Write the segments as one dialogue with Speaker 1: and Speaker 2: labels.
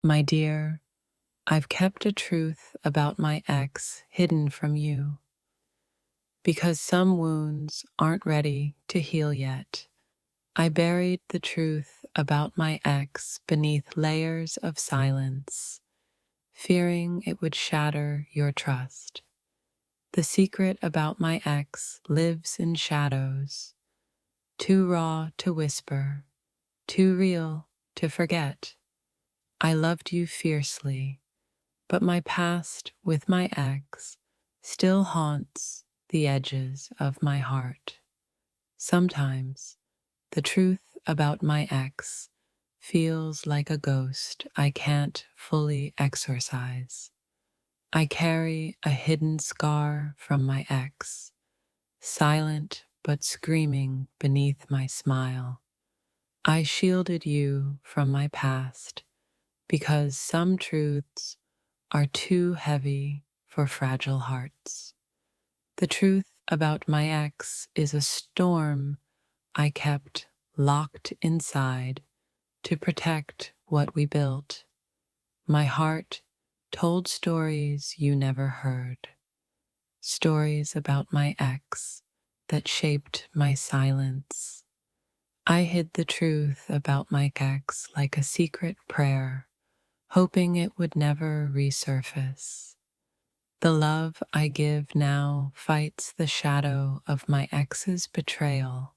Speaker 1: My dear, I've kept a truth about my ex hidden from you because some wounds aren't ready to heal yet. I buried the truth about my ex beneath layers of silence, fearing it would shatter your trust. The secret about my ex lives in shadows, too raw to whisper, too real to forget. I loved you fiercely, but my past with my ex still haunts the edges of my heart. Sometimes the truth about my ex feels like a ghost I can't fully exorcise. I carry a hidden scar from my ex, silent but screaming beneath my smile. I shielded you from my past because some truths are too heavy for fragile hearts. The truth about my ex is a storm I kept locked inside to protect what we built. My heart told stories you never heard, stories about my ex that shaped my silence. I hid the truth about my ex like a secret prayer, hoping it would never resurface. The love I give now fights the shadow of my ex's betrayal,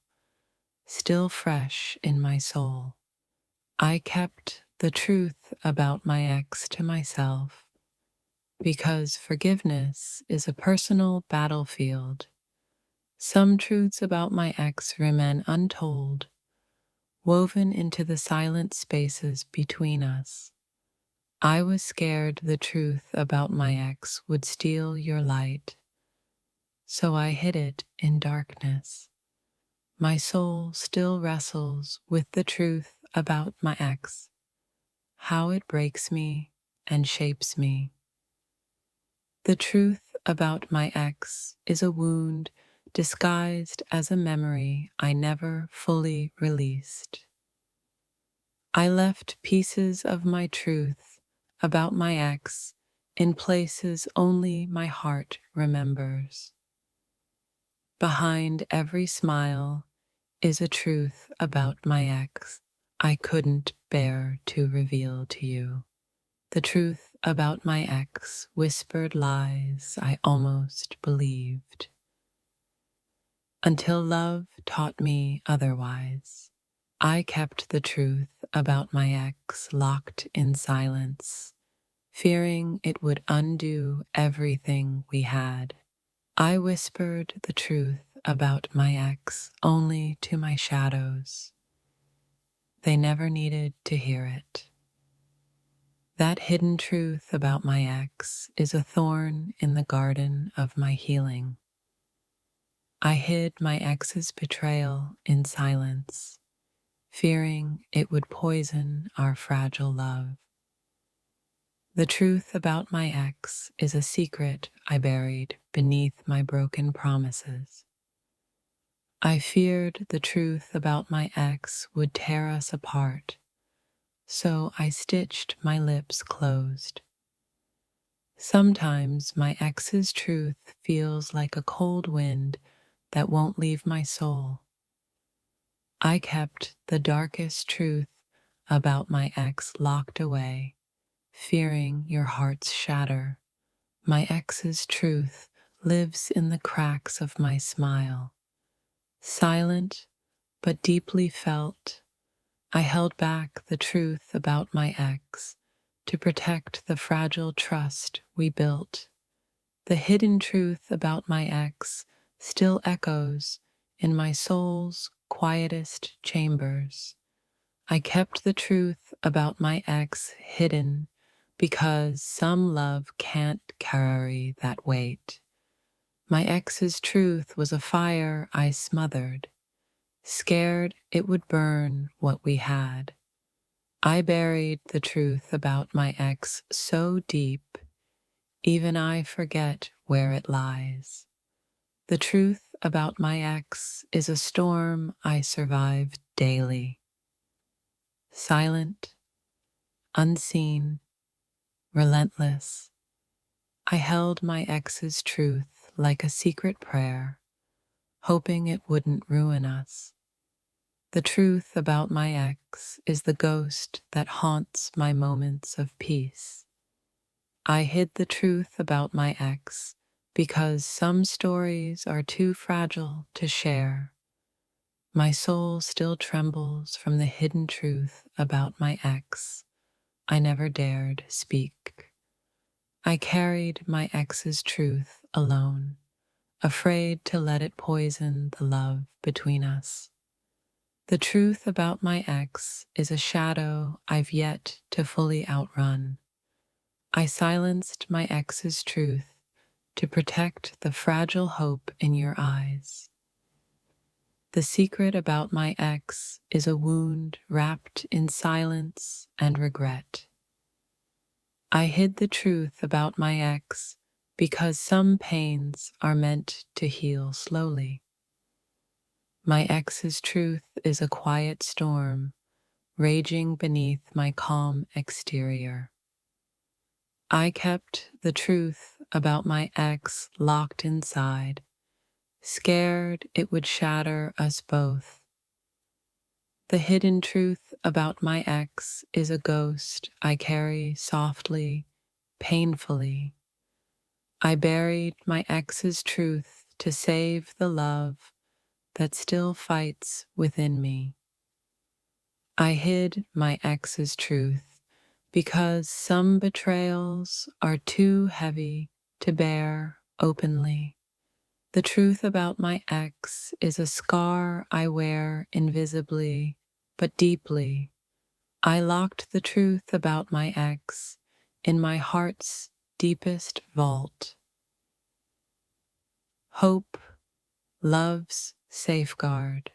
Speaker 1: still fresh in my soul. I kept the truth about my ex to myself because forgiveness is a personal battlefield. Some truths about my ex remain untold, woven into the silent spaces between us. I was scared the truth about my ex would steal your light, so I hid it in darkness. My soul still wrestles with the truth about my ex, how it breaks me and shapes me. The truth about my ex is a wound disguised as a memory I never fully released. I left pieces of my truth about my ex in places only my heart remembers. Behind every smile is a truth about my ex I couldn't bear to reveal to you. The truth about my ex whispered lies I almost believed, until love taught me otherwise. I kept the truth about my ex locked in silence, fearing it would undo everything we had. I whispered the truth about my ex only to my shadows. They never needed to hear it. That hidden truth about my ex is a thorn in the garden of my healing. I hid my ex's betrayal in silence, fearing it would poison our fragile love. The truth about my ex is a secret I buried beneath my broken promises. I feared the truth about my ex would tear us apart, so I stitched my lips closed. Sometimes my ex's truth feels like a cold wind that won't leave my soul. I kept the darkest truth about my ex locked away, fearing your heart's shatter. My ex's truth lives in the cracks of my smile. Silent but deeply felt, I held back the truth about my ex to protect the fragile trust we built. The hidden truth about my ex still echoes in my soul's quietest chambers. I kept the truth about my ex hidden because some love can't carry that weight. My ex's truth was a fire I smothered, scared it would burn what we had. I buried the truth about my ex so deep, even I forget where it lies. The truth about my ex is a storm I survived daily. Silent, unseen, relentless. I held my ex's truth like a secret prayer, hoping it wouldn't ruin us. The truth about my ex is the ghost that haunts my moments of peace. I hid the truth about my ex because some stories are too fragile to share. My soul still trembles from the hidden truth about my ex. I never dared speak. I carried my ex's truth alone, afraid to let it poison the love between us. The truth about my ex is a shadow I've yet to fully outrun. I silenced my ex's truth to protect the fragile hope in your eyes. The secret about my ex is a wound wrapped in silence and regret. I hid the truth about my ex because some pains are meant to heal slowly. My ex's truth is a quiet storm raging beneath my calm exterior. I kept the truth about my ex locked inside, scared it would shatter us both. The hidden truth about my ex is a ghost I carry softly, painfully. I buried my ex's truth to save the love that still fights within me. I hid my ex's truth because some betrayals are too heavy to bear openly. The truth about my ex is a scar I wear invisibly but deeply. I locked the truth about my ex in my heart's deepest vault. Hope, love's safeguard.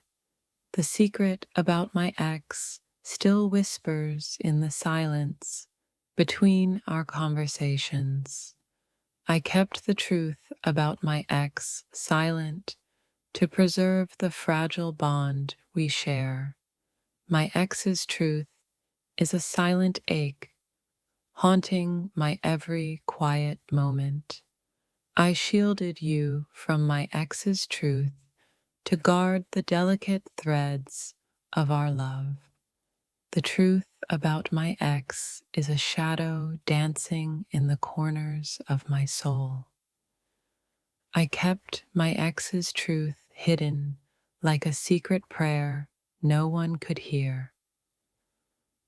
Speaker 1: The secret about my ex still whispers in the silence between our conversations. I kept the truth about my ex silent to preserve the fragile bond we share. My ex's truth is a silent ache haunting my every quiet moment. I shielded you from my ex's truth to guard the delicate threads of our love. The truth about my ex is a shadow dancing in the corners of my soul. I kept my ex's truth hidden like a secret prayer no one could hear.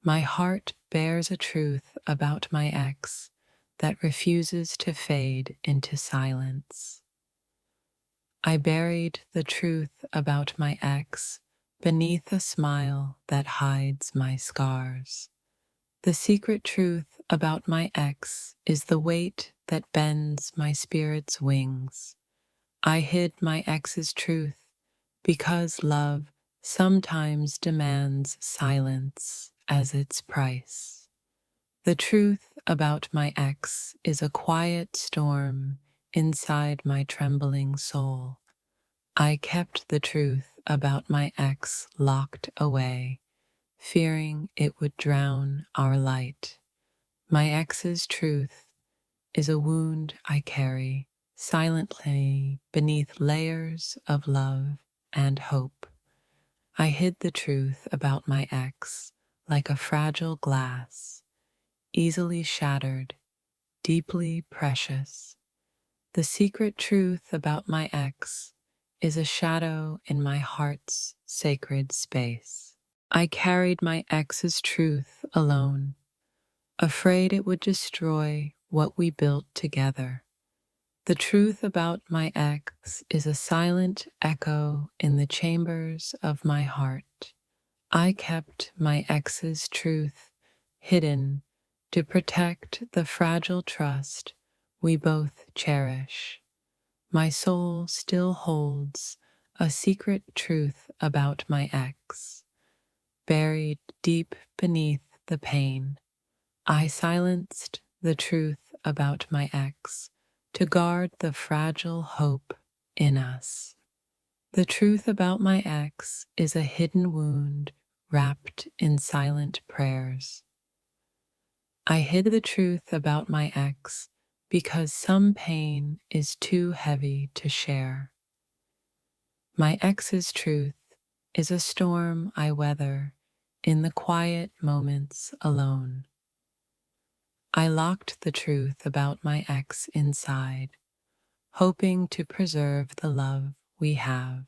Speaker 1: My heart bears a truth about my ex that refuses to fade into silence. I buried the truth about my ex beneath a smile that hides my scars. The secret truth about my ex is the weight that bends my spirit's wings. I hid my ex's truth because love sometimes demands silence as its price. The truth about my ex is a quiet storm inside my trembling soul. I kept the truth about my ex locked away, fearing it would drown our light. My ex's truth is a wound I carry silently beneath layers of love and hope. I hid the truth about my ex like a fragile glass, easily shattered, deeply precious. The secret truth about my ex is a shadow in my heart's sacred space. I carried my ex's truth alone, afraid it would destroy what we built together. The truth about my ex is a silent echo in the chambers of my heart. I kept my ex's truth hidden to protect the fragile trust we both cherish. My soul still holds a secret truth about my ex, buried deep beneath the pain. I silenced the truth about my ex to guard the fragile hope in us. The truth about my ex is a hidden wound wrapped in silent prayers. I hid the truth about my ex because some pain is too heavy to share. My ex's truth is a storm I weather in the quiet moments alone. I locked the truth about my ex inside, hoping to preserve the love we have.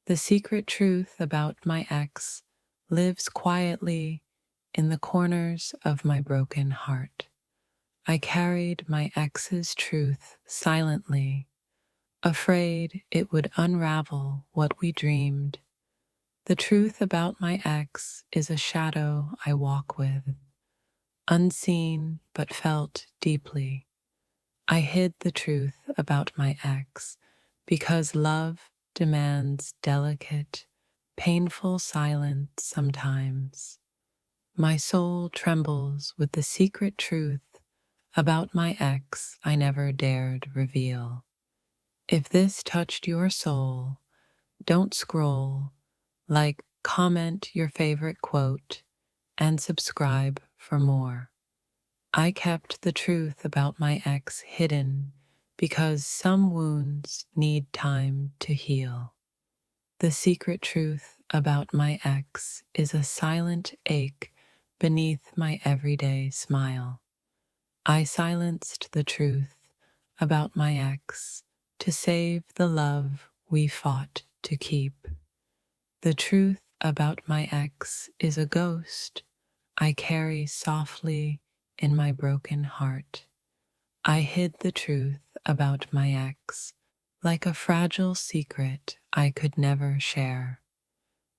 Speaker 1: The secret truth about my ex lives quietly in the corners of my broken heart. I carried my ex's truth silently, afraid it would unravel what we dreamed. The truth about my ex is a shadow I walk with, unseen but felt deeply. I hid the truth about my ex because love demands delicate, painful silence sometimes. My soul trembles with the secret truth about my ex I never dared reveal. If this touched your soul, don't scroll, like, comment your favorite quote, and subscribe for more. I kept the truth about my ex hidden because some wounds need time to heal. The secret truth about my ex is a silent ache beneath my everyday smile. I silenced the truth about my ex to save the love we fought to keep. The truth about my ex is a ghost I carry softly in my broken heart. I hid the truth about my ex like a fragile secret I could never share.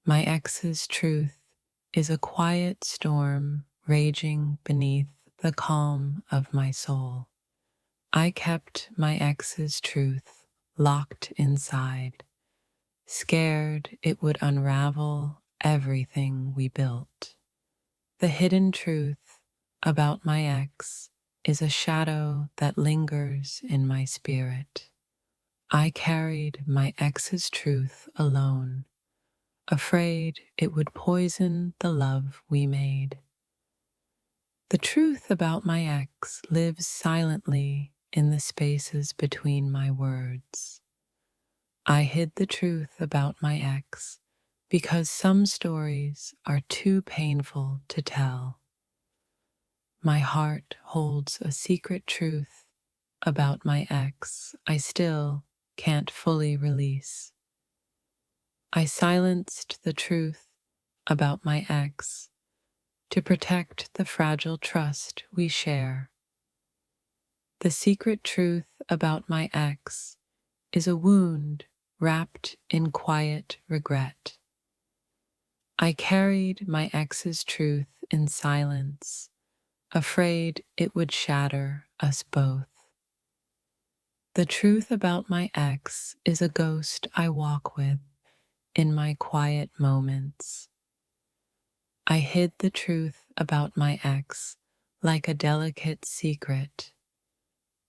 Speaker 1: My ex's truth is a quiet storm raging beneath the calm of my soul. I kept my ex's truth locked inside, scared it would unravel everything we built. The hidden truth about my ex is a shadow that lingers in my spirit. I carried my ex's truth alone, afraid it would poison the love we made. The truth about my ex lives silently in the spaces between my words. I hid the truth about my ex because some stories are too painful to tell. My heart holds a secret truth about my ex I still can't fully release. I silenced the truth about my ex to protect the fragile trust we share. The secret truth about my ex is a wound wrapped in quiet regret. I carried my ex's truth in silence, afraid it would shatter us both. The truth about my ex is a ghost I walk with in my quiet moments. I hid the truth about my ex like a delicate secret,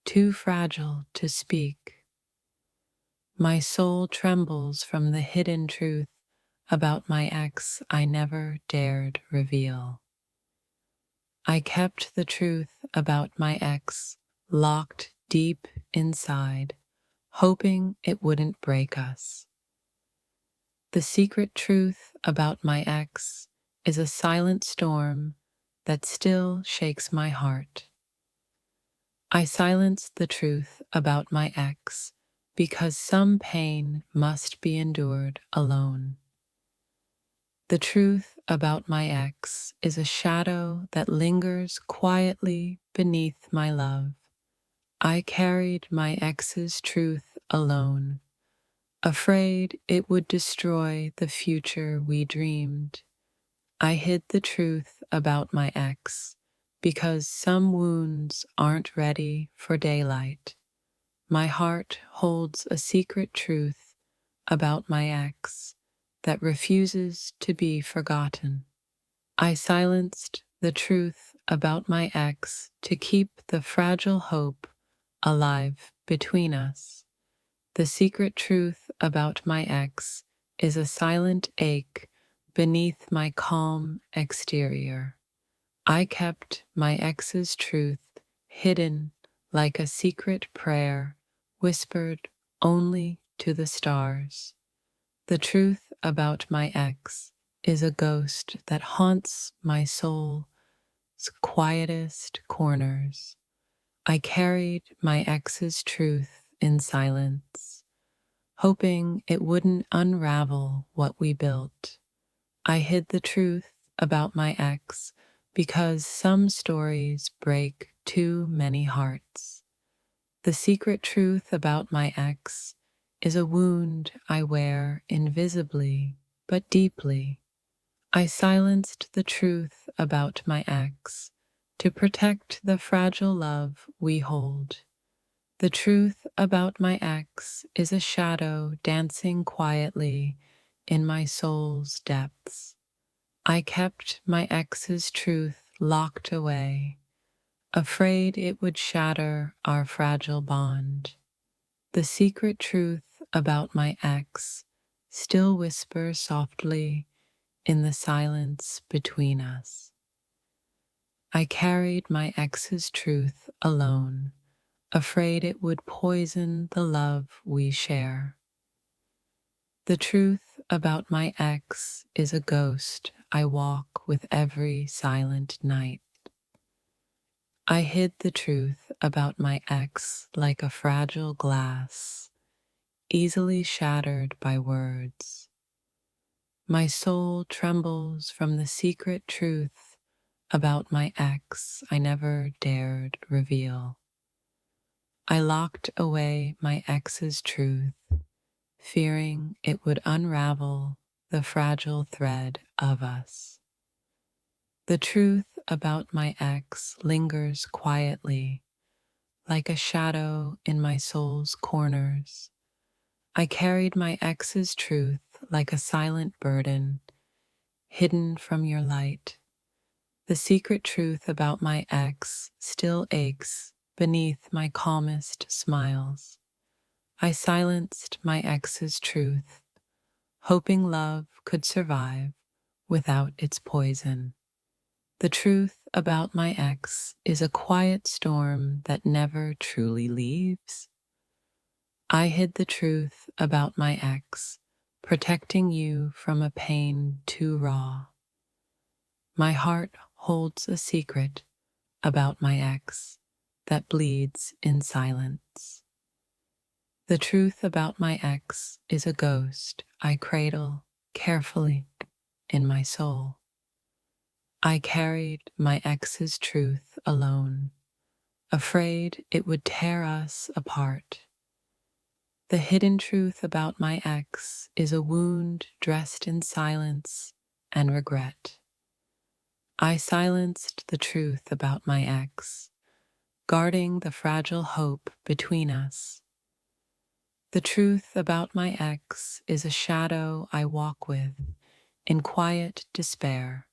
Speaker 1: too fragile to speak. My soul trembles from the hidden truth about my ex I never dared reveal. I kept the truth about my ex locked deep inside, hoping it wouldn't break us. The secret truth about my ex is a silent storm that still shakes my heart. I silenced the truth about my ex because some pain must be endured alone. The truth about my ex is a shadow that lingers quietly beneath my love. I carried my ex's truth alone, afraid it would destroy the future we dreamed. I hid the truth about my ex because some wounds aren't ready for daylight. My heart holds a secret truth about my ex that refuses to be forgotten. I silenced the truth about my ex to keep the fragile hope alive between us. The secret truth about my ex is a silent ache beneath my calm exterior. I kept my ex's truth hidden like a secret prayer whispered only to the stars. The truth about my ex is a ghost that haunts my soul's quietest corners. I carried my ex's truth in silence, hoping it wouldn't unravel what we built. I hid the truth about my ex because some stories break too many hearts. The secret truth about my ex is a wound I wear invisibly but deeply. I silenced the truth about my ex to protect the fragile love we hold. The truth about my ex is a shadow dancing quietly in my soul's depths. I kept my ex's truth locked away, afraid it would shatter our fragile bond. The secret truth about my ex still whispers softly in the silence between us. I carried my ex's truth alone, afraid it would poison the love we share. The truth about my ex is a ghost I walk with every silent night. I hid the truth about my ex like a fragile glass, easily shattered by words. My soul trembles from the secret truth about my ex I never dared reveal. I locked away my ex's truth, fearing it would unravel the fragile thread of us. The truth about my ex lingers quietly, like a shadow in my soul's corners. I carried my ex's truth like a silent burden, hidden from your light. The secret truth about my ex still aches beneath my calmest smiles. I silenced my ex's truth, hoping love could survive without its poison. The truth about my ex is a quiet storm that never truly leaves. I hid the truth about my ex, protecting you from a pain too raw. My heart holds a secret about my ex that bleeds in silence. The truth about my ex is a ghost I cradle carefully in my soul. I carried my ex's truth alone, afraid it would tear us apart. The hidden truth about my ex is a wound dressed in silence and regret. I silenced the truth about my ex, guarding the fragile hope between us. The truth about my ex is a shadow I walk with in quiet despair.